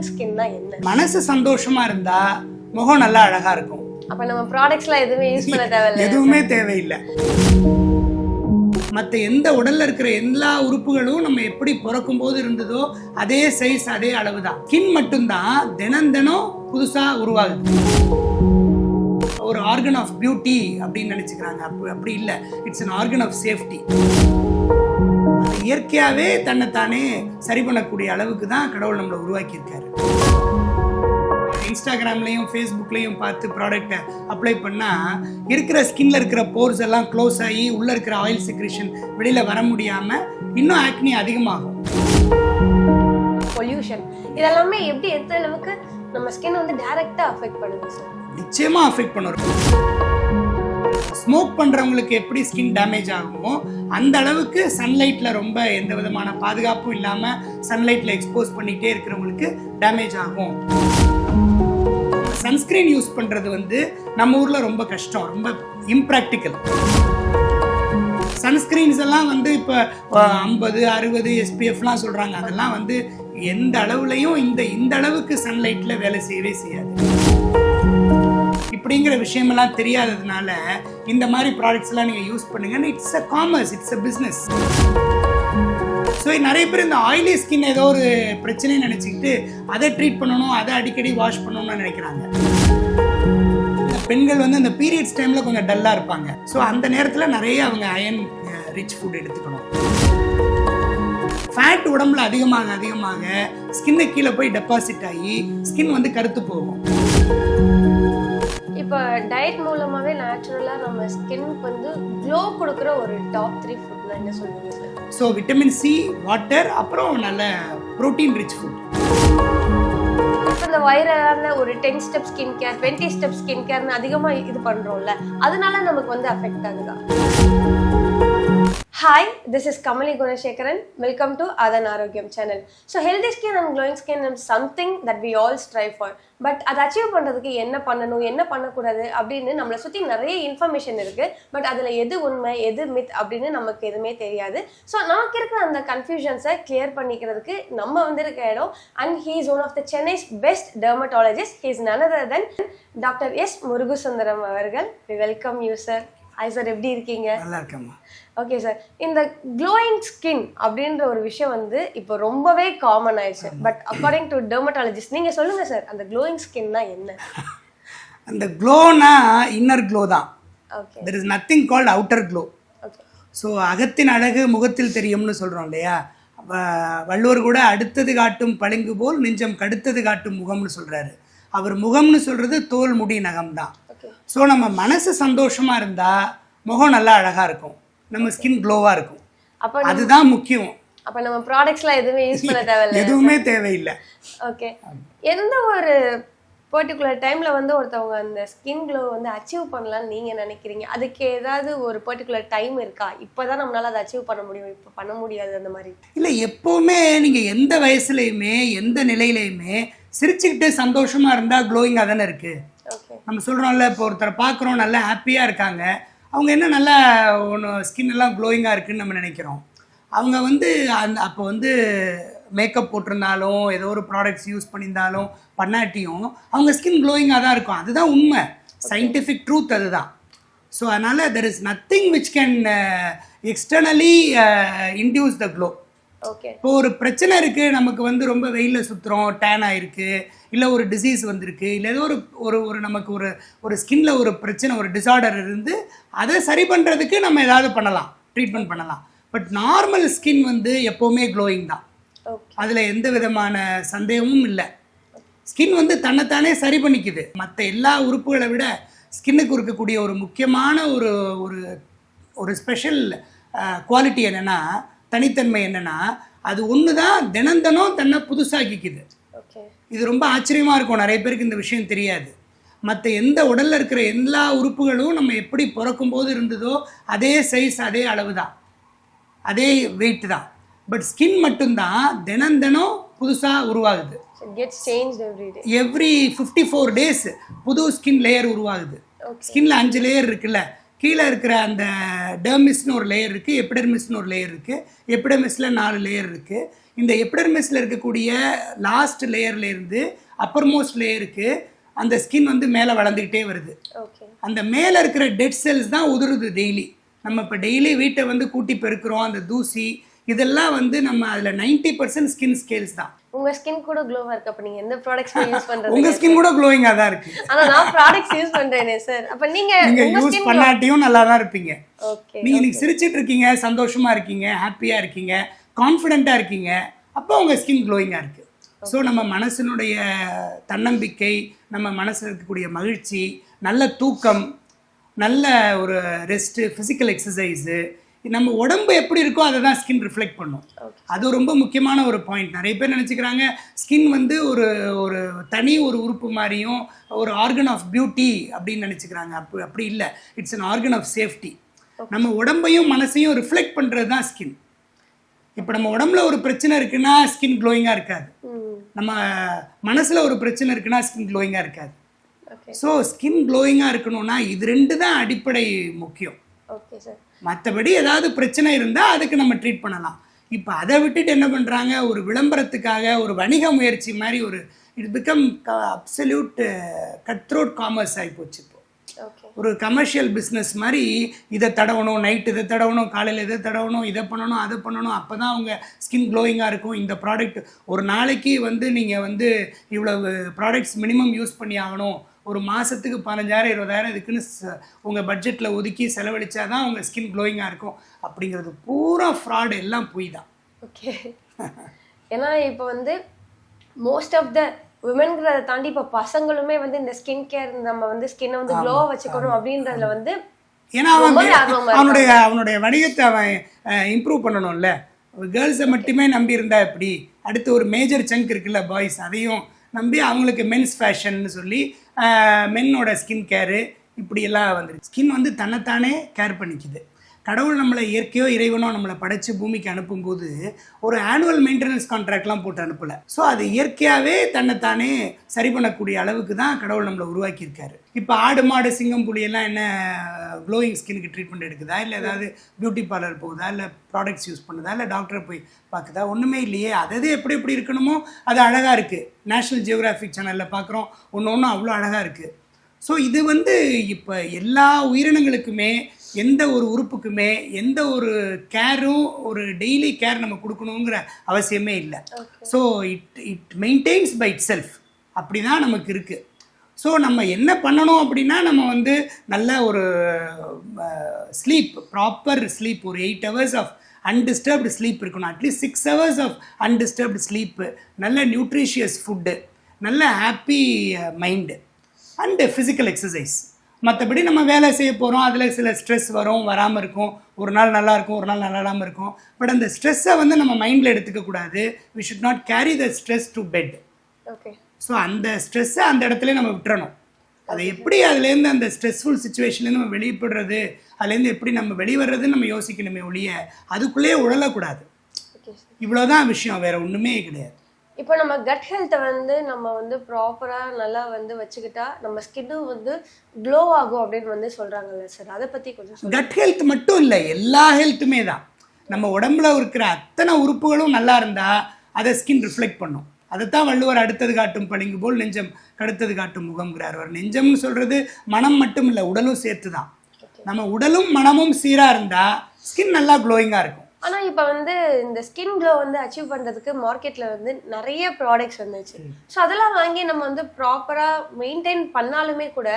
Glowing ஸ்கின்னா என்ன? மனசு சந்தோஷமா இருந்தா முகம் நல்லா அழகா இருக்கும். அப்ப நம்ம ப்ராடக்ட்ஸ்லாம் எதுவுமே யூஸ் பண்ண தேவையில்லை. எதுவுமே தேவையில்லை. மற்ற எந்த உடல்ல இருக்கிற எல்லா உறுப்புகளும் நம்ம எப்படி பிறக்கும் போது இருந்ததோ அதே சைஸ் அதே அளவு தான். ஸ்கின் மட்டும்தான் தினம் தினம் புதுசா உருவாகுது. ஒரு ஆர்கன் ஆஃப் பியூட்டி அப்படின்னு நினைச்சுக்கிறாங்க. அப்படி இல்லை. It's an organ of safety. இயற்கையாவே தன்னைத்தானே சரி பண்ணக்கூடிய அளவுக்கு தான் கடவுள் நம்மளை உருவாக்கி இருக்காரு. இன்ஸ்டாகிராம்லையும் ஃபேஸ்புக்லையும் பார்த்து ப்ராடக்டை அப்ளை பண்ணால் இருக்கிற ஸ்கின்ல இருக்கிற போர்ஸ் எல்லாம் க்ளோஸ் ஆகி உள்ளே இருக்கிற ஆயில் செக்ரேஷன் வெளியில் வர முடியாமல் இன்னும் ஆக்னி அதிகமாகும். பொல்யூஷன் இதெல்லாமே எப்படி எந்த அளவுக்கு நம்ம ஸ்கின் வந்து டைரக்டா அஃபெக்ட் பண்ணுது சார்? நிச்சயமாக அஃபெக்ட் பண்ணுறோம். ஸ்மோக் பண்ணுறவங்களுக்கு எப்படி ஸ்கின் டேமேஜ் ஆகுமோ அந்த அளவுக்கு சன்லைட்டில் ரொம்ப எந்த விதமான பாதுகாப்பும் இல்லாமல் சன்லைட்டில் எக்ஸ்போஸ் பண்ணிகிட்டே இருக்கிறவங்களுக்கு டேமேஜ் ஆகும். சன்ஸ்கிரீன் யூஸ் பண்ணுறது வந்து நம்ம ஊரில் ரொம்ப கஷ்டம், ரொம்ப இம்ப்ராக்டிக்கல். சன்ஸ்கிரீன்ஸ் எல்லாம் வந்து இப்போ 50, 60 SPFலாம் சொல்கிறாங்க. அதெல்லாம் வந்து எந்த அளவுலையும் இந்த அளவுக்கு சன்லைட்டில் வேலை செய்யவே செய்யாது. இப்படிங்கிற விஷயமெல்லாம் தெரியாததுனால இந்த மாதிரி ப்ராடக்ட்ஸ்லாம் நீங்கள் யூஸ் பண்ணுங்கன்னு it's a commerce, it's a business. So நிறைய பேர் இந்த ஆயிலி ஸ்கின் ஏதோ ஒரு பிரச்சனைன்னு நினச்சிக்கிட்டு அதை ட்ரீட் பண்ணணும், அதை அடிக்கடி வாஷ் பண்ணணும்னு நினைக்கிறாங்க. பெண்கள் வந்து இந்த பீரியட்ஸ் டைமில் கொஞ்சம் டல்லாக இருப்பாங்க. ஸோ அந்த நேரத்தில் நிறைய அவங்க அயன் ரிச் ஃபுட் எடுத்துக்கணும். ஃபேட் உடம்புல அதிகமாக ஸ்கின்னை கீழே போய் டெபாசிட் ஆகி ஸ்கின் வந்து கருத்து போகும். இப்போ டயட் மூலமாகவே நேச்சுரலாக நம்ம ஸ்கின்க்கு வந்து க்ளோ கொடுக்குற ஒரு டாப் 3 ஃபுட்னா என்ன சொல்லுவீங்க sir? So vitamin C, water, அப்புறம் நல்ல ப்ரோட்டீன் ரிச் ஃபுட். இப்போ இந்த வைரலான ஒரு 10 step skin care, 20 step skin கேர்னு அதிகமாக இது பண்ணுறோம்ல, அதனால நமக்கு வந்து அஃபெக்ட் ஆகுதா? Hi, this is Kamali Gunashekaran. Welcome to Adan Arogyam channel. So healthy skin and glowing skin is something that we all strive for. But அதை அச்சீவ் பண்ணுறதுக்கு என்ன பண்ணணும் என்ன பண்ணக்கூடாது அப்படின்னு நம்மளை சுற்றி நிறைய இன்ஃபர்மேஷன் இருக்குது. பட் அதில் எது உண்மை எது மித் அப்படின்னு நமக்கு எதுவுமே தெரியாது. ஸோ நமக்கு இருக்கிற அந்த கன்ஃபியூஷன்ஸை கிளியர் பண்ணிக்கிறதுக்கு நம்ம வந்திருக்க இடம். And he is one of the Chennai's best dermatologist. He is none other than doctor S Murugusundaram அவர்கள். We welcome you sir. Hi sir, எப்படி இருக்கீங்க? நல்லா இருக்கேம்மா. ஓகே சார், இந்த க்ளோயிங் ஸ்கின் அப்படின்ற ஒரு விஷயம் வந்து இப்போ ரொம்பவே காமன் ஆயிடுச்சு. பட் அக்கார்டிங் டு டெர்மட்டாலஜிஸ்ட் நீங்கள் சொல்லுங்கள் சார், அந்த க்ளோயிங் ஸ்கின்னா என்ன? அந்த க்ளோனா இன்னர் க்ளோ தான். Okay, there is nothing called outer glow. Okay. So அகத்தின் அழகு முகத்தில் தெரியும்னு சொல்கிறோம் இல்லையா? வள்ளுவர் கூட அடுத்தது காட்டும் பளிங்கு போல் நெஞ்சம் கடுத்தது காட்டும் முகம்னு சொல்கிறாரு. அவர் முகம்னு சொல்கிறது தோல், முடி, நகம் தான். ஸோ நம்ம மனசு சந்தோஷமாக இருந்தால் முகம் நல்லா அழகாக இருக்கும், நம்ம ஸ்கின் க்ளோவாக இருக்கும். அப்போ அதுதான் முக்கியம். அப்போ நம்ம ப்ராடக்ட்ஸ்லாம் எதுவுமே யூஸ் பண்ண தேவையில்லை, எதுவுமே தேவையில்லை. ஓகே. எந்த ஒரு பர்டிகுலர் டைமில் வந்து ஒருத்தவங்க அந்த ஸ்கின் க்ளோ வந்து அச்சீவ் பண்ணலான்னு நீங்கள் நினைக்கிறீங்க? அதுக்கு ஏதாவது ஒரு பர்டிகுலர் டைம் இருக்கா? இப்போ தான் நம்மளால் அதை அச்சீவ் பண்ண முடியும், இப்போ பண்ண முடியாது அந்த மாதிரி? இல்லை, எப்போவுமே நீங்கள் எந்த வயசுலையுமே எந்த நிலையிலையுமே சிரிச்சுக்கிட்டு சந்தோஷமாக இருந்தால் க்ளோயிங்காக தானே இருக்குது. நம்ம சொல்கிறோம்ல, இப்போ ஒருத்தரை பார்க்குறோம் நல்லா ஹாப்பியாக இருக்காங்க, அவங்க என்ன நல்லா ஸ்கின் எல்லாம் க்ளோயிங்காக இருக்குதுன்னு நம்ம நினைக்கிறோம். அவங்க வந்து அப்போ வந்து மேக்கப் போட்டிருந்தாலும் ஏதோ ஒரு ப்ராடக்ட்ஸ் யூஸ் பண்ணியிருந்தாலும் பண்ணாட்டியும் அவங்க ஸ்கின் க்ளோயிங்காக தான் இருக்கும். அதுதான் உண்மை, சயின்டிஃபிக் ட்ரூத் அதுதான். ஸோ அதனால் there is nothing which can externally induce the glow. Okay. இப்போ ஒரு பிரச்சனை இருக்குது, நமக்கு வந்து ரொம்ப வெயிலில் சுற்றுறோம், டேன் ஆகிருக்கு, இல்லை ஒரு டிசீஸ் வந்திருக்கு, இல்லை ஏதோ ஒரு நமக்கு ஒரு ஸ்கின்ல ஒரு பிரச்சனை, ஒரு டிஸார்டர் இருந்து அதை சரி பண்ணுறதுக்கு நம்ம ஏதாவது பண்ணலாம், ட்ரீட்மெண்ட் பண்ணலாம். பட் நார்மல் ஸ்கின் வந்து எப்போவுமே க்ளோயிங் தான். அதில் எந்த விதமான சந்தேகமும் இல்லை. ஸ்கின் வந்து தன்னைத்தானே சரி பண்ணிக்குது. மற்ற எல்லா உறுப்புகளை விட ஸ்கின்னுக்கு இருக்கக்கூடிய ஒரு முக்கியமான ஒரு ஸ்பெஷல் குவாலிட்டி என்னென்னா, தனித்தன்மை என்னென்னா, அது ஒன்று தான் தினம் தன்னை புதுசாக்கிக்குது. இது ரொம்ப ஆச்சரியமாக இருக்கும். நிறைய பேருக்கு இந்த விஷயம் தெரியாது. மற்ற எந்த உடலில் இருக்கிற எல்லா உறுப்புகளும் நம்ம எப்படி பிறக்கும்போது இருந்ததோ அதே சைஸ் அதே அளவு தான், அதே வெயிட் தான். பட் ஸ்கின் மட்டும்தான் தினம் புதுசாக உருவாகுது. எவ்ரி 54 days புது ஸ்கின் லேயர் உருவாகுது. ஸ்கின்ல 5 லேயர் இருக்குல்ல, கீழே இருக்கிற அந்த டெர்மிஸ்னு ஒரு லேயர் இருக்குது, எபிடெர்மிஸ்னு ஒரு லேயர் இருக்குது, எபிடெர்மிஸில் 4 லேயர் இருக்குது. இந்த எபிடர்மிஸில் இருக்கக்கூடிய லாஸ்ட் லேயர்லேருந்து அப்பர் மோஸ்ட் லேயருக்கு அந்த ஸ்கின் வந்து மேலே வளர்ந்துக்கிட்டே வருது. ஓகே. அந்த மேலே இருக்கிற டெட் செல்ஸ் தான் உதிருது டெய்லி. நம்ம இப்போ டெய்லி வீட்டை வந்து கூட்டி பெருக்கிறோம், அந்த தூசி இதெல்லாம் வந்து நம்ம அதில் 90% ஸ்கின் ஸ்கேல்ஸ் தான். உங்க ஸ்கின் கூட க்ளோவா இருக்கு. அப்ப நீங்க எந்த ப்ராடக்ட்ஸ் யூஸ் பண்றீங்க? உங்க ஸ்கின் கூட க்ளோயிங்கா தான் இருக்கு. ஆனா நான் ப்ராடக்ட்ஸ் யூஸ் பண்றேனே சார். அப்ப நீங்க யூஸ் பண்ணாட்டியும் நல்லா தான் இருப்பீங்க. ஓகே. நீங்க இன்னைக்கு சிரிச்சிட்டு இருக்கீங்க, சந்தோஷமா இருக்கீங்க, ஹாப்பியா இருக்கீங்க, கான்ஃபிடென்ட்டா இருக்கீங்க, அப்போ உங்க ஸ்கின் க்ளோயிங்கா இருக்கு. ஸோ நம்ம மனசினுடைய தன்னம்பிக்கை, நம்ம மனசில் இருக்கக்கூடிய மகிழ்ச்சி, நல்ல தூக்கம், நல்ல ஒரு ரெஸ்ட்டு, ஃபிசிக்கல் எக்ஸசைஸு, நம்ம உடம்பு எப்படி இருக்கோ அதை தான் ஸ்கின் ரிஃப்ளெக்ட் பண்ணும். அது ரொம்ப முக்கியமான ஒரு பாயிண்ட். நிறைய பேர் நினச்சிக்கிறாங்க ஸ்கின் வந்து ஒரு ஒரு தனி ஒரு உறுப்பு மாதிரியும் ஒரு ஆர்கன் ஆஃப் பியூட்டி அப்படின்னு நினச்சிக்கிறாங்க. அப்படி இல்லை. It's an organ of safety. நம்ம உடம்பையும் மனசையும் ரிஃப்ளெக்ட் பண்ணுறது தான் ஸ்கின். இப்போ நம்ம உடம்புல ஒரு பிரச்சனை இருக்குன்னா ஸ்கின் க்ளோயிங்காக இருக்காது. நம்ம மனசில் ஒரு பிரச்சனை இருக்குன்னா ஸ்கின் க்ளோயிங்காக இருக்காது. ஸோ ஸ்கின் க்ளோயிங்காக இருக்கணும்னா இது ரெண்டு தான் அடிப்படை முக்கியம். Okay sir. மற்றபடி ஏதாவது பிரச்சனை இருந்தால் அதுக்கு நம்ம ட்ரீட் பண்ணலாம். இப்போ அதை விட்டுட்டு என்ன பண்ணுறாங்க, ஒரு விளம்பரத்துக்காக ஒரு வணிக முயற்சி மாதிரி ஒரு it become absolute cut throat commerce ஆகிப்போச்சு. இப்போ ஒரு கமர்ஷியல் பிஸ்னஸ் மாதிரி இதை தடவணும், நைட் இதை தடவணும், காலையில் இதை தடவணும், இதை பண்ணணும், அதை பண்ணணும், அப்போ தான் அவங்க ஸ்கின் க்ளோயிங்காக இருக்கும். இந்த ப்ராடக்ட் ஒரு நாளைக்கு வந்து நீங்கள் வந்து இவ்வளவு ப்ராடக்ட்ஸ் மினிமம் யூஸ் பண்ணி ஆகணும், ஒரு மாதத்துக்கு 15,000 20,000 இதுக்குன்னு உங்கள் பட்ஜெட்டில் ஒதுக்கி செலவழிச்சா தான் உங்கள் ஸ்கின் க்ளோயிங்காக இருக்கும். அப்படிங்கிறது பூரா ஃப்ராடு, எல்லாம் போய் தான். ஓகே. ஏன்னா இப்போ வந்து மோஸ்ட் ஆஃப் த விமென்கிறத தாண்டி இப்போ பசங்களுமே வந்து இந்த ஸ்கின் கேர், நம்ம வந்து ஸ்கின்னை வந்து க்ளோவாக வச்சுக்கணும் அப்படின்றதுல வந்து, ஏன்னா அவனுடைய வணிகத்தை அவன் இம்ப்ரூவ் பண்ணணும்ல. கேர்ள்ஸை மட்டுமே நம்பி இருந்தா எப்படி? அடுத்து ஒரு மேஜர் சங்க் இருக்குல்ல பாய்ஸ், அதையும் நம்பி அவங்களுக்கு மென்ஸ் ஃபேஷன்னு சொல்லி மென்னோட ஸ்கின் கேரு இப்படியெல்லாம் வந்துருக்கு. ஸ்கின் வந்து தன்னைத்தானே கேர் பண்ணிக்குது. கடவுள் நம்மளை இயற்கையோ இறைவனோ நம்மளை படைச்சு பூமிக்கு அனுப்பும்போது ஒரு ஆனுவல் மெயின்டெனன்ஸ் கான்ட்ராக்ட்லாம் போட்டு அனுப்பலை. ஸோ அது இயற்கையாகவே தன்னைத்தானே சரி பண்ணக்கூடிய அளவுக்கு தான் கடவுள் நம்மளை உருவாக்கியிருக்காரு. இப்போ ஆடு மாடு சிங்கம் புலியெல்லாம் என்ன க்ளோயிங் ஸ்கின்னுக்கு ட்ரீட்மெண்ட் எடுக்குதா, இல்லை ஏதாவது பியூட்டி பார்லர் போகுதா, இல்லை ப்ராடக்ட்ஸ் யூஸ் பண்ணுதா, இல்லை டாக்டரை போய் பார்க்குதா? ஒன்றுமே இல்லையே. அது எப்படி எப்படி இருக்கணுமோ அது அழகாக இருக்குது. நேஷ்னல் ஜியோகிராஃபிக் சேனலில் பார்க்குறோம், ஒன்று அவ்வளோ அழகாக இருக்குது. ஸோ இது வந்து இப்போ எல்லா உயிரினங்களுக்குமே, எந்த ஒரு உறுப்புக்குமே எந்த ஒரு கேரும், ஒரு டெய்லி கேர் நம்ம கொடுக்கணுங்கிற அவசியமே இல்லை. So it maintains by itself. அப்படி தான் நமக்கு இருக்குது. ஸோ நம்ம என்ன பண்ணணும் அப்படின்னா, நம்ம வந்து நல்ல ஒரு ஸ்லீப், ப்ராப்பர் ஸ்லீப், ஒரு 8 hours ஆஃப் அன்டிஸ்டர்ப்டு ஸ்லீப் இருக்கணும். At least 6 hours of undisturbed sleep, நல்ல நியூட்ரிஷியஸ் ஃபுட்டு, நல்ல happy mind and physical exercise. மற்றபடி நம்ம வேலை செய்ய போகிறோம், அதில் சில ஸ்ட்ரெஸ் வரும், வராமல் இருக்கும். ஒரு நாள் நல்லா இருக்கும், ஒரு நாள் நல்லா இல்லாமல் இருக்கும். பட் அந்த ஸ்ட்ரெஸ்ஸை வந்து நம்ம மைண்டில் எடுத்துக்கக்கூடாது. We should not carry the stress to bed. Okay. So அந்த ஸ்ட்ரெஸ்ஸை அந்த இடத்துல நம்ம விட்டுறணும். அதை எப்படி அதுலேருந்து அந்த ஸ்ட்ரெஸ்ஃபுல் சுச்சுவேஷன்லேருந்து நம்ம வெளிப்படுறது, அதுலேருந்து எப்படி நம்ம வெளிவர்றதுன்னு நம்ம யோசிக்கணுமே ஒழிய அதுக்குள்ளேயே உழலக்கூடாது. இவ்வளோதான் விஷயம், வேறு ஒன்றுமே கிடையாது. இப்போ நம்ம கட் ஹெல்த்தை வந்து நம்ம வந்து ப்ராப்பராக நல்லா வந்து வச்சுக்கிட்டா நம்ம ஸ்கின்னும் வந்து க்ளோ ஆகும் அப்படின்னு வந்து சொல்கிறாங்கல்ல சார், அதை பற்றி கொஞ்சம். கட் ஹெல்த் மட்டும் இல்லை, எல்லா ஹெல்த்துமே தான். நம்ம உடம்புல இருக்கிற அத்தனை உறுப்புகளும் நல்லா இருந்தால் அதை ஸ்கின் ரிஃப்ளெக்ட் பண்ணும். அதைத்தான் வள்ளுவர் அடுத்தது காட்டும் பளிங்கு போல் நெஞ்சம் கடுத்தது காட்டும் முகம்ங்கிறார். அவர் நெஞ்சம்னு சொல்கிறது மனம் மட்டும் இல்லை, உடலும் சேர்த்து தான். நம்ம உடலும் மனமும் சீராக இருந்தால் ஸ்கின் நல்லா க்ளோயிங்காக இருக்கும். ஆனால் இப்போ வந்து இந்த ஸ்கின் க்ளோ வந்து அச்சீவ் பண்ணுறதுக்கு மார்க்கெட்டில் வந்து நிறைய ப்ராடக்ட்ஸ் வந்துச்சு. ஸோ அதெல்லாம் வாங்கி நம்ம வந்து ப்ராப்பராக மெயின்டைன் பண்ணாலுமே கூட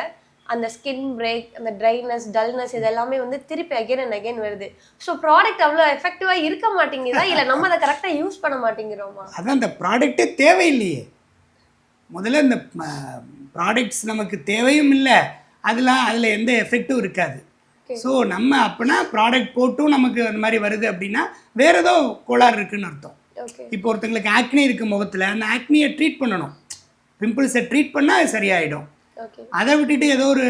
அந்த ஸ்கின் பிரேக், அந்த ட்ரைனஸ், டல்னஸ் இதெல்லாமே வந்து திருப்பி அகைன் அண்ட் அகைன் வருது. ஸோ ப்ராடக்ட் அவ்வளோ எஃபெக்டிவாக இருக்க மாட்டேங்குதா, இல்லை நம்ம அதை கரெக்டாக யூஸ் பண்ண மாட்டேங்கிறோமா? அதான் அந்த ப்ராடக்டே தேவையில்லையே. முதல்ல இந்த ப்ராடக்ட்ஸ் நமக்கு தேவையும் இல்லை, அதில் எந்த எஃபெக்டும் இருக்காது. ஸோ நம்ம அப்போனா ப்ராடக்ட் போட்டும் நமக்கு அந்த மாதிரி வருது அப்படின்னா வேறு ஏதோ கோளாறு இருக்குதுன்னு அர்த்தம். இப்போ ஒருத்தங்களுக்கு ஆக்னி இருக்குது முகத்தில், அந்த ஆக்னியை ட்ரீட் பண்ணணும். பிம்பிள்ஸை ட்ரீட் பண்ணால் அது சரியாயிடும். அதை விட்டுட்டு ஏதோ ஒரு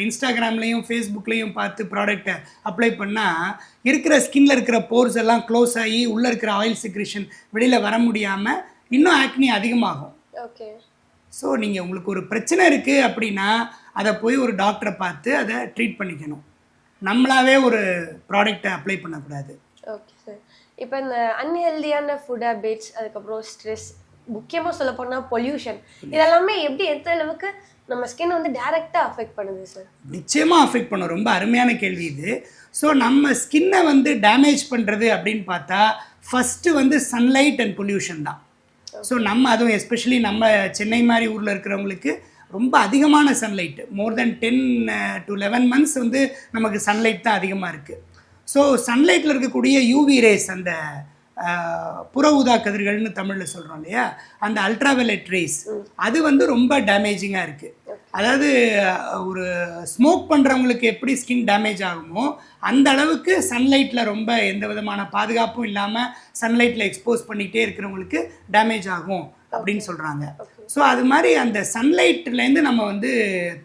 இன்ஸ்டாகிராம்லேயும் ஃபேஸ்புக்லேயும் பார்த்து ப்ராடக்டை அப்ளை பண்ணால் இருக்கிற ஸ்கின்ல இருக்கிற போர்ஸ் எல்லாம் க்ளோஸ் ஆகி உள்ளே இருக்கிற ஆயில் செக்ரேஷன் வெளியில் வர முடியாமல் இன்னும் ஆக்னி அதிகமாகும். ஸோ நீங்கள் உங்களுக்கு ஒரு பிரச்சனை இருக்குது அப்படின்னா அதை போய் ஒரு டாக்டரை பார்த்து அதை ட்ரீட் பண்ணிக்கணும். நம்மளாவே ஒரு ப்ராடக்டை அப்ளை பண்ணக்கூடாது. Okay sir. இப்போ இந்த அன்ஹெல்தியான ஃபுட் ஹேபிட்ஸ், அதுக்கப்புறம் ஸ்ட்ரெஸ், முக்கியமாக சொல்ல போனால் பொல்யூஷன், இதெல்லாமே எப்படி எந்த அளவுக்கு நம்ம ஸ்கின் வந்து டைரெக்டாக அஃபெக்ட் பண்ணுது சார்? நிச்சயமாக அஃபெக்ட் பண்ணும். ரொம்ப அருமையான கேள்வி இது. ஸோ நம்ம ஸ்கின்னை வந்து டேமேஜ் பண்ணுறது அப்படின்னு பார்த்தா ஃபஸ்ட்டு வந்து சன்லைட் அண்ட் பொல்யூஷன் தான். ஸோ நம்ம அதுவும் எஸ்பெஷலி நம்ம சென்னை மாதிரி ஊரில் இருக்கிறவங்களுக்கு ரொம்ப அதிகமான sunlight, more then 10 to 11 months வந்து நமக்கு சன்லைட் தான் அதிகமாக இருக்குது. ஸோ சன்லைட்டில் இருக்கக்கூடிய யூவி ரேஸ், அந்த புற ஊதா கதிர்கள்னு தமிழில் சொல்கிறோம் இல்லையா, அந்த அல்ட்ராவயலட் ரேஸ், அது வந்து ரொம்ப டேமேஜிங்காக இருக்குது. அதாவது ஒரு ஸ்மோக் பண்ணுறவங்களுக்கு எப்படி ஸ்கின் டேமேஜ் ஆகுமோ அந்த அளவுக்கு சன்லைட்டில் ரொம்ப எந்த விதமான பாதுகாப்பும் இல்லாமல் சன்லைட்டில் எக்ஸ்போஸ் பண்ணிகிட்டே இருக்கிறவங்களுக்கு டேமேஜ் ஆகும் அப்படின்னு சொல்கிறாங்க. ஸோ அது மாதிரி அந்த சன்லைட்லேருந்து நம்ம வந்து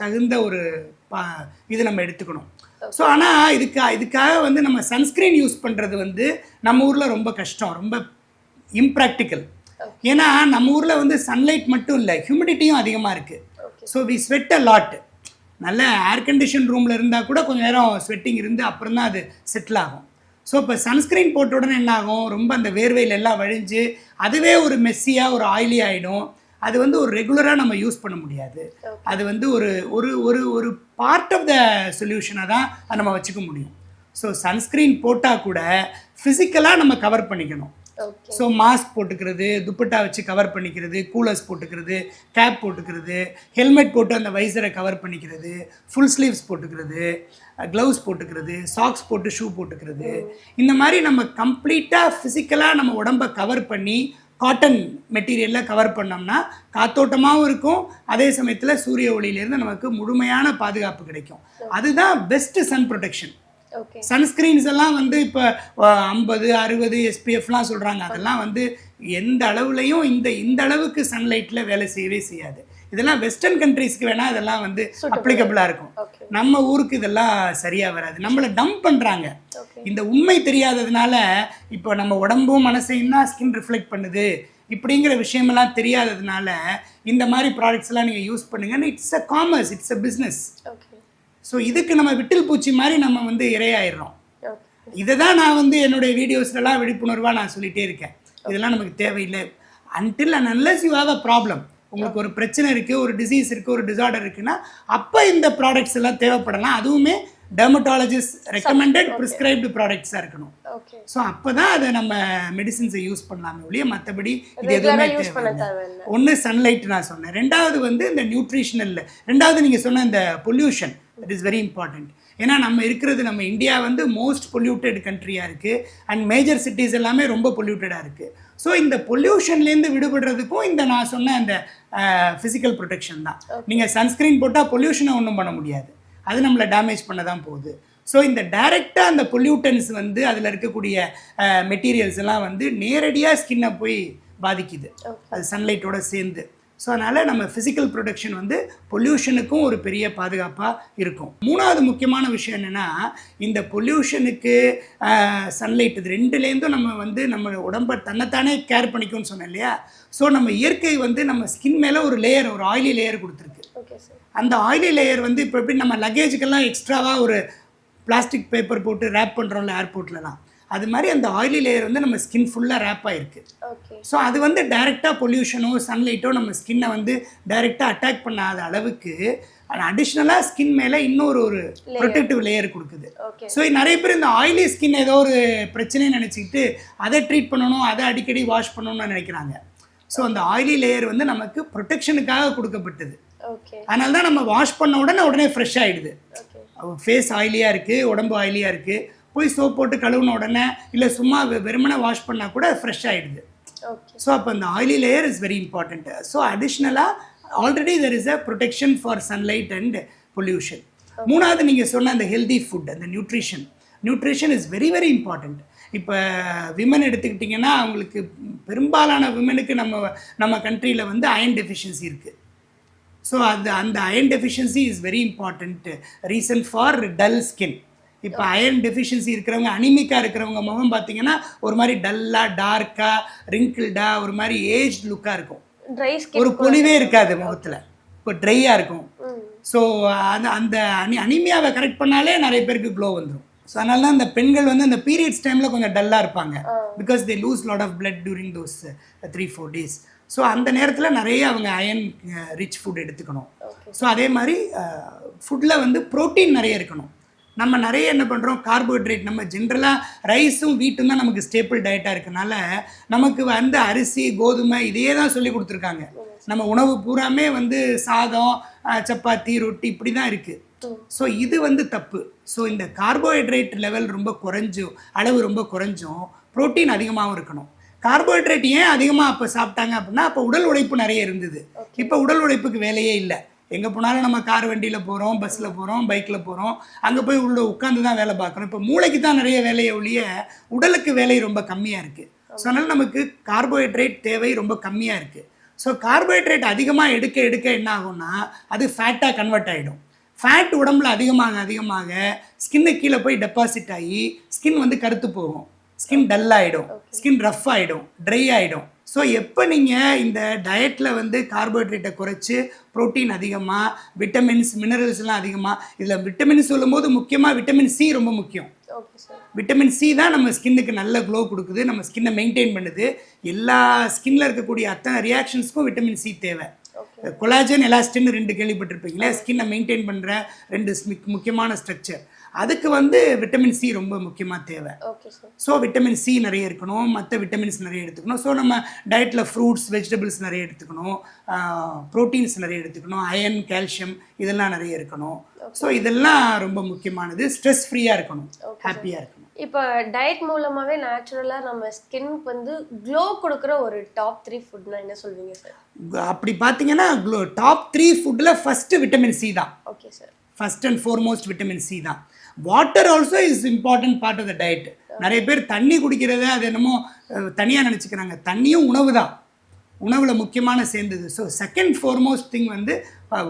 தகுந்த ஒரு இது நம்ம எடுத்துக்கணும். ஸோ ஆனால் இதுக்காக வந்து நம்ம சன்ஸ்க்ரீன் யூஸ் பண்ணுறது வந்து நம்ம ஊரில் ரொம்ப கஷ்டம், ரொம்ப இம்ப்ராக்டிக்கல். ஏன்னா நம்ம ஊரில் வந்து சன்லைட் மட்டும் இல்லை, ஹியூமிடிட்டியும் அதிகமாக இருக்குது. So we sweat a lot. நல்ல ஏர் கண்டிஷன் ரூமில் இருந்தால் கூட கொஞ்சம் நேரம் ஸ்வெட்டிங் இருந்து அப்புறம் தான் அது செட்டில் ஆகும். ஸோ இப்போ சன்ஸ்க்ரீன் போட்ட உடனே என்ன ஆகும், ரொம்ப அந்த வேர்வையில் எல்லாம் வழிஞ்சு அதுவே ஒரு மெஸ்ஸியாக ஒரு ஆயிலி ஆகிடும். அது வந்து ஒரு ரெகுலராக நம்ம யூஸ் பண்ண முடியாது. அது வந்து ஒரு ஒரு ஒரு ஒரு பார்ட் ஆஃப் த சொல்யூஷனை தான் அதை நம்ம வச்சுக்க முடியும். ஸோ சன்ஸ்க்ரீன் போட்டால் கூட ஃபிசிக்கலாக நம்ம கவர் பண்ணிக்கணும். ஸோ மாஸ்க் போட்டுக்கிறது, துப்பட்டா வச்சு கவர் பண்ணிக்கிறது, கூலர்ஸ் போட்டுக்கிறது, கேப் போட்டுக்கிறது, ஹெல்மெட் போட்டு அந்த வைசரை கவர் பண்ணிக்கிறது, ஃபுல் ஸ்லீவ்ஸ் போட்டுக்கிறது, க்ளவுஸ் போட்டுக்கிறது, சாக்ஸ் போட்டு ஷூ போட்டுக்கிறது, இந்த மாதிரி நம்ம கம்ப்ளீட்டாக ஃபிசிக்கலாக நம்ம உடம்பை கவர் பண்ணி காட்டன் மெட்டீரியலில் கவர் பண்ணோம்னா காத்தோட்டமாகவும் இருக்கும், அதே சமயத்தில் சூரிய ஒளியிலேருந்து நமக்கு முழுமையான பாதுகாப்பு கிடைக்கும். அதுதான் பெஸ்ட்டு சன் ப்ரொடெக்ஷன். சன்ஸ்க்ரீன்ஸ் எல்லாம் வந்து இப்போ 50, 60 SPFலாம் சொல்கிறாங்க. அதெல்லாம் வந்து எந்த அளவுலையும் இந்த அளவுக்கு சன்லைட்டில் வேலை செய்யவே செய்யாது. இதெல்லாம் வெஸ்டர்ன் கண்ட்ரீஸ்க்கு வேணால் இதெல்லாம் வந்து அப்ளிகபிளாக இருக்கும். நம்ம ஊருக்கு இதெல்லாம் சரியாக வராது. நம்மளை டம்ப் பண்ணுறாங்க. இந்த உண்மை தெரியாததுனால இப்போ நம்ம உடம்பும் மனசையும் தான் ஸ்கின் ரிஃப்ளெக்ட் பண்ணுது இப்படிங்கிற விஷயமெல்லாம் தெரியாததுனால இந்த மாதிரி ப்ராடக்ட்ஸ்லாம் நீங்கள் யூஸ் பண்ணுங்கன்னு it's a commerce, it's a business. So இதுக்கு நம்ம விட்டில் பூச்சி மாதிரி நம்ம வந்து இரையாயிடுறோம். இதை தான் நான் வந்து என்னுடைய வீடியோஸ்லாம் விழிப்புணர்வாக நான் சொல்லிகிட்டே இருக்கேன். இதெல்லாம் நமக்கு தேவையில்லை. Until and unless you have a problem, உங்களுக்கு ஒரு பிரச்சனை இருக்குது, ஒரு டிசீஸ் இருக்குது, ஒரு டிசார்டர் இருக்குன்னா அப்போ இந்த ப்ராடக்ட்ஸ் எல்லாம் தேவைப்படலாம். அதுவுமே டெர்மட்டாலஜிஸ்ட் ரெக்கமெண்டட் ப்ரிஸ்கிரைப்டு ப்ராடக்ட்ஸாக இருக்கணும். ஸோ அப்போ தான் அதை நம்ம மெடிசின்ஸை யூஸ் பண்ணலாமே ஒழிய மற்றபடி இது எதுவுமே தேவை. ஒன்று சன்லைட் நான் சொன்னேன். ரெண்டாவது வந்து இந்த நியூட்ரிஷனல், ரெண்டாவது நீங்கள் சொன்ன இந்த pollution, that is very important. ஏன்னா நம்ம இருக்கிறது, நம்ம இந்தியா வந்து மோஸ்ட் பொல்யூட்டட் கண்ட்ரியாக இருக்குது அண்ட் மேஜர் சிட்டிஸ் எல்லாமே ரொம்ப பொல்யூட்டடாக இருக்குது. ஸோ இந்த பொல்யூஷன்லேருந்து விடுபடுறதுக்கும் இந்த நான் சொன்ன அந்த ஃபிசிக்கல் ப்ரொடெக்ஷன் தான். நீங்கள் சன்ஸ்க்ரீன் போட்டால் பொல்யூஷனை ஒன்றும் பண்ண முடியாது, அது நம்மளை டேமேஜ் பண்ண தான் போகுது. ஸோ இந்த டைரெக்டாக அந்த பொல்யூட்டன்ஸ் வந்து அதில் இருக்கக்கூடிய மெட்டீரியல்ஸ் எல்லாம் வந்து நேரடியாக ஸ்கின்னை போய் பாதிக்குது, அது சன்லைட்டோட சேர்ந்து. ஸோ அதனால் நம்ம ஃபிசிக்கல் ப்ரொடெக்ஷன் வந்து பொல்யூஷனுக்கும் ஒரு பெரிய பாதுகாப்பாக இருக்கும். மூணாவது முக்கியமான விஷயம் என்னென்னா, இந்த பொல்யூஷனுக்கு சன்லைட், இது ரெண்டுலேருந்தும் நம்ம வந்து நம்ம உடம்பை தன்னைத்தானே கேர் பண்ணிக்கும்னு சொன்னேன் இல்லையா. ஸோ நம்ம இயற்கை வந்து நம்ம ஸ்கின் மேலே ஒரு லேயர், ஒரு ஆயிலி லேயர் கொடுத்துருக்கு. அந்த ஆயிலி லேயர் வந்து இப்போ எப்படி நம்ம லக்கேஜுக்கெல்லாம் எக்ஸ்ட்ராவாக ஒரு பிளாஸ்டிக் பேப்பர் போட்டு ரேப் பண்ணுறோம்ல ஏர்போர்ட்லலாம், அது மாதிரி அந்த ஆயிலி லேயர் வந்து நம்ம ஸ்கின் ஃபுல்லாக ரேப் ஆகிருக்கு. ஸோ அது வந்து டைரெக்டாக பொல்யூஷனோ சன்லைட்டோ நம்ம ஸ்கின்னை வந்து டைரெக்டாக அட்டாக் பண்ணாத அளவுக்கு அடிஷ்னலாக ஸ்கின் மேலே இன்னொரு ஒரு ப்ரொடெக்டிவ் லேயர் கொடுக்குது. ஸோ நிறைய பேர் இந்த ஆயிலி ஸ்கின் ஏதோ ஒரு பிரச்சனைன்னு நினச்சிக்கிட்டு அதை ட்ரீட் பண்ணணும், அதை அடிக்கடி வாஷ் பண்ணணும்னு நினைக்கிறாங்க. ஸோ அந்த ஆயிலி லேயர் வந்து நமக்கு ப்ரொடெக்ஷனுக்காக கொடுக்கப்பட்டது. அதனால தான் நம்ம வாஷ் பண்ண உடனே ஃப்ரெஷ் ஆகிடுது. ஃபேஸ் ஆயிலியாக இருக்குது, உடம்பு ஆயிலியாக இருக்குது, போய் சோப் போட்டு கழுவுன உடனே இல்லை சும்மா வெறுமனே வாஷ் பண்ணால் கூட ஃப்ரெஷ் ஆகிடுது. ஸோ அப்போ அந்த oily layer is very important. So அடிஷ்னலாக already there is a protection for sunlight and pollution. மூணாவது நீங்கள் சொன்ன அந்த ஹெல்தி ஃபுட், அந்த nutrition is very very important. இப்போ விமன் எடுத்துக்கிட்டிங்கன்னா அவங்களுக்கு பெரும்பாலான விமனுக்கு நம்ம கண்ட்ரியில் வந்து அயன் டெஃபிஷியன்சி இருக்குது. ஸோ அந்த iron deficiency is very important reason for dull skin. இப்போ அயன் டெஃபிஷியன்சி இருக்கிறவங்க, அனிமிக்காக இருக்கிறவங்க முகம் பார்த்தீங்கன்னா ஒரு மாதிரி டல்லாக, டார்க்காக, ரிங்கிள்டாக, ஒரு மாதிரி ஏஜ் லுக்காக இருக்கும். ஒரு பொலிவே இருக்காது முகத்தில், இப்போ ட்ரையாக இருக்கும். ஸோ அந்த அனிமியாவை கரெக்ட் பண்ணாலே நிறைய பேருக்கு க்ளோ வந்துடும். ஸோ அதனால தான் இந்த பெண்கள் வந்து அந்த பீரியட்ஸ் டைமில் கொஞ்சம் டல்லாக இருப்பாங்க. Because they lose lot of blood during those 3-4 days. So அந்த நேரத்தில் நிறைய அவங்க அயன் ரிச் ஃபுட் எடுத்துக்கணும். ஸோ அதே மாதிரி ஃபுட்டில் வந்து ப்ரோட்டீன் நிறைய இருக்கணும். நம்ம நிறைய என்ன பண்ணுறோம், கார்போஹைட்ரேட் நம்ம ஜென்ரலாக ரைஸும் வீட்டும் தான் நமக்கு ஸ்டேபிள் டயட்டாக இருக்கனால நமக்கு வந்து அரிசி கோதுமை இதையே தான் சொல்லி கொடுத்துருக்காங்க. நம்ம உணவு பூராமே வந்து சாதம் சப்பாத்தி ரொட்டி இப்படி தான் இருக்குது. ஸோ இது வந்து தப்பு. ஸோ இந்த கார்போஹைட்ரேட் லெவல் ரொம்ப குறைஞ்சும், அளவு ரொம்ப குறைஞ்சும், ப்ரோட்டீன் அதிகமாகவும் இருக்கணும். கார்போஹைட்ரேட் ஏன் அதிகமாக அப்போ சாப்பிட்டாங்க அப்படின்னா அப்போ உடல் உழைப்பு நிறைய இருந்தது. இப்போ உடல் உழைப்புக்கு வேலையே இல்லை. எங்கே போனாலும் நம்ம கார் வண்டியில் போகிறோம், பஸ்ஸில் போகிறோம், பைக்கில் போகிறோம், அங்கே போய் உள்ள உட்காந்து தான் வேலை பார்க்குறோம். இப்போ மூளைக்கு தான் நிறைய வேலையை ஒழிய உடலுக்கு வேலை ரொம்ப கம்மியாக இருக்குது. ஸோ அதனால் நமக்கு கார்போஹைட்ரேட் தேவை ரொம்ப கம்மியாக இருக்குது. ஸோ கார்போஹைட்ரேட் அதிகமாக எடுக்க எடுக்க என்ன ஆகும்னா அது ஃபேட்டாக கன்வெர்ட் ஆகிடும். ஃபேட் உடம்புல அதிகமாக ஸ்கின்னு கீழே போய் டெபாசிட் ஆகி ஸ்கின் வந்து கருத்து போகும், ஸ்கின் டல் ஆகிடும், ஸ்கின் ரஃப் ஆகிடும், ட்ரை ஆகிடும். ஸோ எப்போ நீங்கள் இந்த டயட்டில் வந்து கார்போஹைட்ரேட்டை குறைச்சி ப்ரோட்டீன் அதிகமாக, விட்டமின்ஸ் மினரல்ஸ்லாம் அதிகமாக, இதில் விட்டமின்ஸ் சொல்லும்போது முக்கியமாக விட்டமின் சி ரொம்ப முக்கியம். விட்டமின் சி தான் நம்ம ஸ்கின்னுக்கு நல்ல க்ளோ கொடுக்குது, நம்ம ஸ்கின்னை மெயின்டைன் பண்ணுது. எல்லா ஸ்கின்ல இருக்கக்கூடிய அத்தனை ரியாக்ஷன்ஸ்க்கும் விட்டமின் சி தேவை. கொலாஜன் எலாஸ்டின் 2 கேள்விப்பட்டிருப்பீங்களே, ஸ்கின்னை மெயின்டைன் பண்ணுற 2 முக்கியமான ஸ்ட்ரக்சர். அதுக்கு வந்து விட்டமின் சி ரொம்ப முக்கியமாக தேவை. ஸோ விட்டமின் சி நிறைய இருக்கணும், மற்ற விட்டமின்ஸ் நிறைய எடுத்துக்கணும். ஸோ நம்ம டயட்டில் ஃப்ரூட்ஸ் வெஜிடபிள்ஸ் நிறைய எடுத்துக்கணும், ப்ரோட்டீன்ஸ் நிறைய எடுத்துக்கணும், அயன் கால்சியம் இதெல்லாம் நிறைய இருக்கணும். ஸோ இதெல்லாம் ரொம்ப முக்கியமானது. ஸ்ட்ரெஸ் ஃப்ரீயாக இருக்கணும், ஹாப்பியாக இருக்கணும். இப்போ டயட் மூலமாகவே நேச்சுரலாக நம்ம ஸ்கின்க்கு வந்து க்ளோ கொடுக்குற ஒரு டாப் 3 ஃபுட்னா என்ன சொல்வீங்க சார்? அப்படி பார்த்தீங்கன்னா டாப் 3 ஃபுட்டில் ஃபஸ்ட்டு விட்டமின் சி தான். Okay sir. First and foremost vitamin C தான். Water also is important part of the diet. நிறைய பேர் தண்ணி குடிக்கிறத அது என்னமோ தனியாக நினச்சிக்கிறாங்க. தண்ணியும் உணவு தான், உணவில் முக்கியமான சேர்ந்தது. ஸோ செகண்ட் ஃபோர்மோஸ்ட் திங் வந்து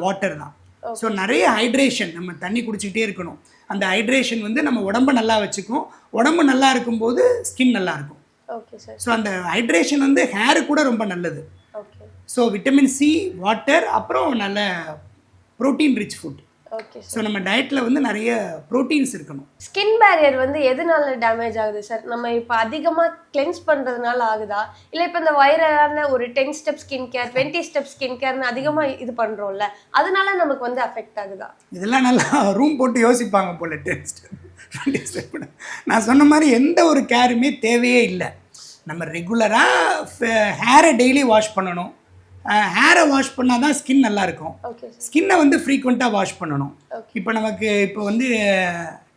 வாட்டர் தான். ஸோ நிறைய ஹைட்ரேஷன், நம்ம தண்ணி குடிச்சிக்கிட்டே இருக்கணும். அந்த ஹைட்ரேஷன் வந்து நம்ம உடம்பை நல்லா வச்சுக்கும். உடம்பு நல்லா இருக்கும்போது ஸ்கின் நல்லா இருக்கும். Okay sir. ஸோ அந்த ஹைட்ரேஷன் வந்து ஹேரு கூட ரொம்ப நல்லது. Okay. So vitamin C, water, அப்புறம் நல்ல protein rich food. Okay. So நம்ம டயட்டில் வந்து நிறைய ப்ரோட்டீன்ஸ் இருக்கணும். ஸ்கின் பேரியர் வந்து எதனால டேமேஜ் ஆகுது சார்? நம்ம இப்போ அதிகமாக கிளென்ஸ் பண்ணுறதுனால ஆகுதா, இல்லை இப்போ இந்த வைரலான ஒரு 10 step skin care 20 step skin கேர்னு அதிகமாக இது பண்ணுறோம்ல, அதனால நமக்கு வந்து அஃபெக்ட் ஆகுதா? இதெல்லாம் நல்லா ரூம் போட்டு யோசிப்பாங்க போல. 10 ஸ்டெப் 20 ஸ்டெப் நான் சொன்ன மாதிரி எந்த ஒரு கேருமே தேவையே இல்லை. நம்ம ரெகுலராக ஹேரை டெய்லி வாஷ் பண்ணணும். ஹேரை வாஷ் பண்ணால் தான் ஸ்கின் நல்லாயிருக்கும். ஸ்கின்னை வந்து ஃப்ரீக்வெண்ட்டாக வாஷ் பண்ணணும். இப்போ நமக்கு இப்போ வந்து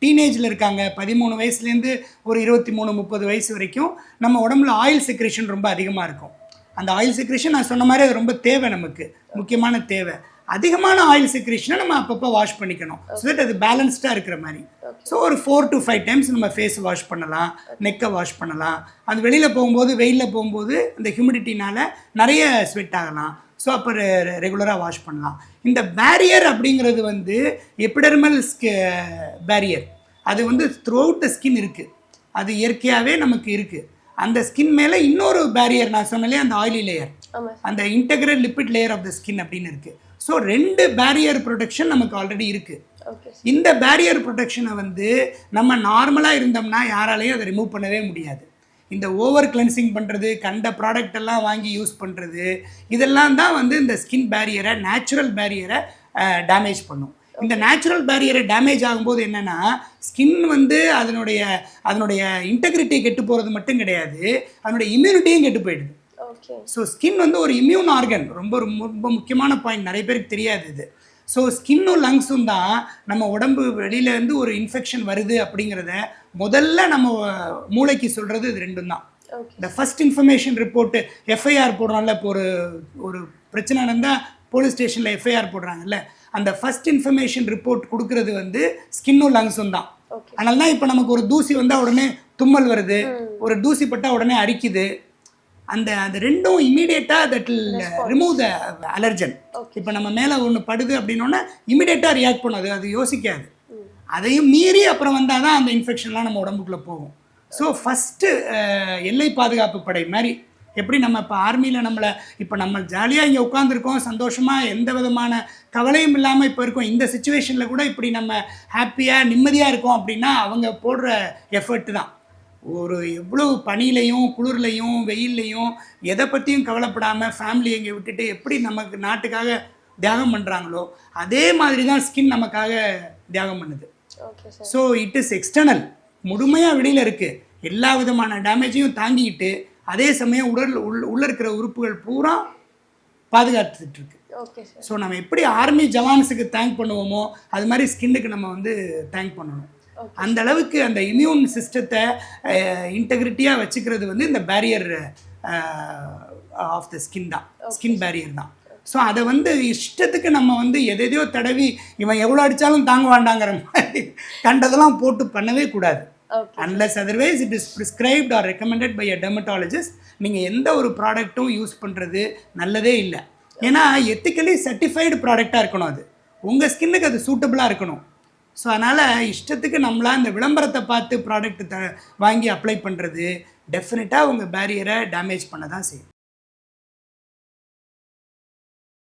டீனேஜில் இருக்காங்க, 13 வயசுலேருந்து ஒரு 23-30 வயசு வரைக்கும் நம்ம உடம்புல ஆயில் செக்ரேஷன் ரொம்ப அதிகமாக இருக்கும். அந்த ஆயில் செக்ரேஷன் நான் சொன்ன மாதிரி அது ரொம்ப தேவை, நமக்கு முக்கியமான தேவை. அதிகமான ஆயில் செக்ரேஷனை நம்ம அப்பப்போ வாஷ் பண்ணிக்கணும். ஸோ தட் அது பேலன்ஸ்டாக இருக்கிற மாதிரி. ஸோ ஒரு 4 to 5 டைம்ஸ் நம்ம ஃபேஸ் வாஷ் பண்ணலாம், நெக்கை வாஷ் பண்ணலாம். அது வெளியில் போகும்போது, வெயிலில் போகும்போது அந்த ஹியூமிடிட்டினால் நிறைய ஸ்வெட் ஆகலாம். ஸோ அப்போ ரெகுலராக வாஷ் பண்ணலாம். இந்த பேரியர் அப்படிங்கிறது வந்து எபிடெர்மல் பேரியர். அது வந்து த்ரூ அவுட் த ஸ்கின் இருக்குது. அது இயற்கையாகவே நமக்கு இருக்குது. அந்த ஸ்கின் மேலே இன்னொரு பேரியர் நான் சொன்னாலே அந்த ஆயிலி லேயர், அந்த integral lipid layer of the skin அப்படின்னு இருக்குது. ஸோ 2 பேரியர் ப்ரொடெக்ஷன் நமக்கு ஆல்ரெடி இருக்குது. இந்த பேரியர் ப்ரொடெக்ஷனை வந்து நம்ம நார்மலாக இருந்தோம்னா யாராலையும் அதை ரிமூவ் பண்ணவே முடியாது. இந்த ஓவர் கிளென்சிங் பண்ணுறது, கண்ட ப்ராடக்ட் எல்லாம் வாங்கி யூஸ் பண்ணுறது, இதெல்லாம் தான் வந்து இந்த ஸ்கின் பேரியரை, நேச்சுரல் பேரியரை டேமேஜ் பண்ணும். இந்த நேச்சுரல் பேரியரை டேமேஜ் ஆகும்போது என்னென்னா ஸ்கின் வந்து அதனுடைய இன்டெகிரிட்டி கெட்டு போகிறது மட்டும் கிடையாது, அதனுடைய இம்யூனிட்டியும் கெட்டு போயிடுது. ஸோ ஸ்கின் வந்து ஒரு இம்யூன் ஆர்கன். ரொம்ப ரொம்ப முக்கியமான பாயிண்ட், நிறைய பேருக்கு தெரியாது இது. ஸோ ஸ்கின்னும் லங்ஸும் தான் நம்ம உடம்பு வெளியிலேருந்து ஒரு இன்ஃபெக்ஷன் வருது அப்படிங்கிறத முதல்ல நம்ம மூளைக்கு சொல்கிறது இது 2 தான். இந்த ஃபர்ஸ்ட் இன்ஃபர்மேஷன் ரிப்போர்ட்டு, எஃப்ஐஆர் போடுறோம்ல, இப்போ ஒரு பிரச்சனை நடந்தால் போலீஸ் ஸ்டேஷனில் எஃப்ஐஆர் போடுறாங்கல்ல, அந்த ஃபர்ஸ்ட் இன்ஃபர்மேஷன் ரிப்போர்ட் கொடுக்கறது வந்து ஸ்கின்னும் லங்ஸும் தான். அதனால தான் இப்போ நமக்கு ஒரு தூசி வந்தால் உடனே தும்மல் வருது, ஒரு தூசி பட்டால் உடனே அரிக்குது. அந்த 2ம் இமீடியட்டாக that will remove the allergen. இப்போ நம்ம மேலே ஒன்று படுது அப்படின்னோன்னா இமீடியட்டாக ரியாக்ட் பண்ணும், அது யோசிக்காது. அதையும் மீறி அப்புறம் வந்தால் தான் அந்த இன்ஃபெக்ஷன்லாம் நம்ம உடம்புக்குள்ளே போகும். ஸோ ஃபஸ்ட்டு எல்லை பாதுகாப்பு படை மாதிரி எப்படி நம்ம இப்போ ஆர்மியில் நம்மளை இப்போ நம்ம ஜாலியாக இங்கே உட்காந்துருக்கோம், சந்தோஷமாக எந்த விதமான கவலையும் இல்லாமல் இப்போ இருக்கோம். இந்த சுச்சுவேஷனில் கூட இப்படி நம்ம ஹாப்பியாக நிம்மதியாக இருக்கோம் அப்படின்னா அவங்க போடுற எஃபர்ட் தான். ஒரு எவ்வளோ பனிலையும் குளிர்லையும் வெயில்லையும் எதை பற்றியும் கவலைப்படாமல் ஃபேமிலி எங்கே விட்டுட்டு எப்படி நமக்கு நாட்டுக்காக தியாகம் பண்ணுறாங்களோ அதே மாதிரி தான் ஸ்கின் நமக்காக தியாகம் பண்ணுது. Okay sir. So it is external, முழுமையாக வெளியில் இருக்குது, எல்லா விதமான டேமேஜையும் தாங்கிக்கிட்டு அதே சமயம் உள்ள இருக்கிற உறுப்புகள் பூரா பாதுகாத்துட்டு இருக்கு. Okay sir. ஸோ நம்ம எப்படி ஆர்மி ஜவான்ஸுக்கு தேங்க் பண்ணுவோமோ அது மாதிரி ஸ்கின்னுக்கு நம்ம வந்து தேங்க் பண்ணணும். அந்த அளவுக்கு அந்த இம்யூன் சிஸ்டத்தை இன்டெகிரிட்டியாக வச்சுக்கிறது வந்து இந்த பேரியர் ஆஃப் த ஸ்கின் தான், ஸ்கின் பேரியர் தான். ஸோ அதை வந்து இஷ்டத்துக்கு நம்ம வந்து எதையோ தடவி இவன் எவ்வளோ அடித்தாலும் தாங்க வேண்டாங்கிற மாதிரி கண்டதெல்லாம் போட்டு பண்ணவே கூடாது. Unless otherwise it is prescribed or recommended by a dermatologist. நீங்கள் எந்த ஒரு ப்ராடக்ட்டும் யூஸ் பண்ணுறது நல்லதே இல்லை. ஏன்னா எத்திக்கலி சர்டிஃபைடு ப்ராடக்டாக இருக்கணும், அது உங்கள் ஸ்கின்னுக்கு அது சூட்டபுளாக இருக்கணும். ஸோ அதனால் இஷ்டத்துக்கு நம்மளா இந்த விளம்பரத்தை பார்த்து ப்ராடக்ட் வாங்கி அப்ளை பண்ணுறது டெஃபினட்டாக உங்கள் பேரியரை டேமேஜ் பண்ண தான் செய்யும்.